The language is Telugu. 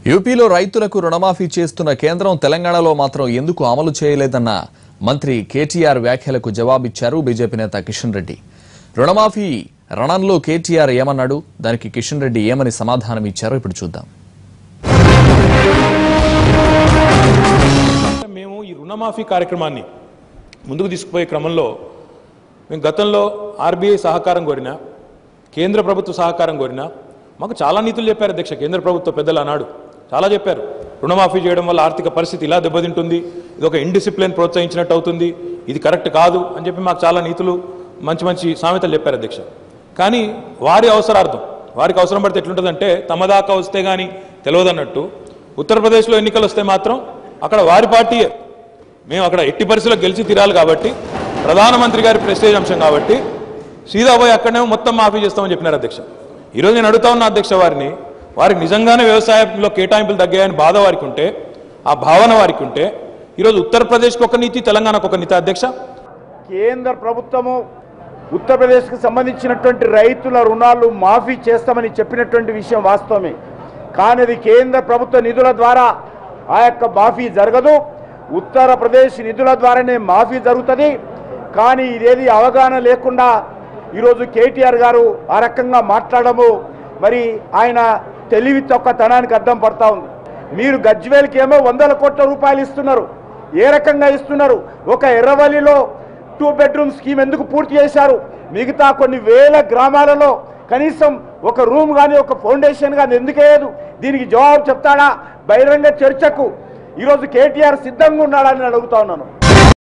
యూపీలో రైతులకు రుణమాఫీ చేస్తున్న కేంద్రం తెలంగాణలో మాత్రం ఎందుకు అమలు చేయలేదన్న మంత్రి కేటీఆర్ వ్యాఖ్యలకు జవాబిచ్చారు బీజేపీ నేత కిషన్ రెడ్డి. రుణమాఫీ రణంలో కేటీఆర్ ఏమన్నాడు, దానికి కిషన్ రెడ్డి ఏమని సమాధానం ఇచ్చారో ఇప్పుడు చూద్దాం. మేము ఈ రుణమాఫీ కార్యక్రమాన్ని ముందుకు తీసుకుపోయే క్రమంలో మేము గతంలో ఆర్బీఐ సహకారం కోరినా, కేంద్ర ప్రభుత్వ సహకారం కోరినా మాకు చాలా నీతులు చెప్పారు అధ్యక్ష. కేంద్ర ప్రభుత్వ పెద్దలు అన్నాడు చాలా చెప్పారు. రుణమాఫీ చేయడం వల్ల ఆర్థిక పరిస్థితి ఇలా దెబ్బతింటుంది, ఇది ఒక ఇండిసిప్లిన్ ప్రోత్సహించినట్టు అవుతుంది, ఇది కరెక్ట్ కాదు అని చెప్పి మాకు చాలా నీతులు మంచి మంచి సామెతలు చెప్పారు అధ్యక్ష. కానీ వారి అవసరార్థం, వారికి అవసరం పడితే ఎట్లుంటుందంటే తమ దాకా వస్తే కానీ తెలియదన్నట్టు ఉత్తరప్రదేశ్లో ఎన్నికలు వస్తే మాత్రం అక్కడ వారి పార్టీయే, మేము అక్కడ ఎట్టి పరిస్థితుల్లో గెలిచి తీరాలి కాబట్టి, ప్రధానమంత్రి గారి ప్రెస్టేజ్ అంశం కాబట్టి సీదా పోయి అక్కడనే మొత్తం మాఫీ చేస్తామని చెప్పినారు అధ్యక్ష. ఈరోజు నేను అడుగుతా ఉన్నా అధ్యక్ష, వారికి నిజంగానే వ్యవసాయంలో కేటాయింపులు తగ్గాయని బాధ వారికి ఉంటే, ఆ భావన వారికి ఉంటే, ఈరోజు ఉత్తరప్రదేశ్కి ఒక నీతి, తెలంగాణకు ఒక నీతి అధ్యక్ష. కేంద్ర ప్రభుత్వము ఉత్తరప్రదేశ్కి సంబంధించినటువంటి రైతుల రుణాలు మాఫీ చేస్తామని చెప్పినటువంటి విషయం వాస్తవమే. కానీ అది కేంద్ర ప్రభుత్వ నిధుల ద్వారా ఆ యొక్క మాఫీ జరగదు, ఉత్తరప్రదేశ్ నిధుల ద్వారానే మాఫీ జరుగుతుంది. కానీ ఇదేది అవగాహన లేకుండా ఈరోజు కేటీఆర్ గారు ఆ రకంగా మాట్లాడము మరి ఆయన తెలివి తక్కువతనానికి అద్దం పడతా ఉంది. మీరు గజ్వేల్కి ఏమో 100 కోట్ల రూపాయలు ఇస్తున్నారు, ఏ రకంగా ఇస్తున్నారు? ఒక ఎర్రవల్లిలో 2 బెడ్రూమ్ స్కీమ్ ఎందుకు పూర్తి చేశారు? మిగతా కొన్ని వేల గ్రామాలలో కనీసం ఒక రూమ్ కానీ ఒక ఫౌండేషన్ కానీ ఎందుకు వేయదు? దీనికి జవాబు చెప్తాడా? బహిరంగ చర్చకు ఈరోజు కేటీఆర్ సిద్ధంగా ఉన్నాడని అడుగుతా ఉన్నాను.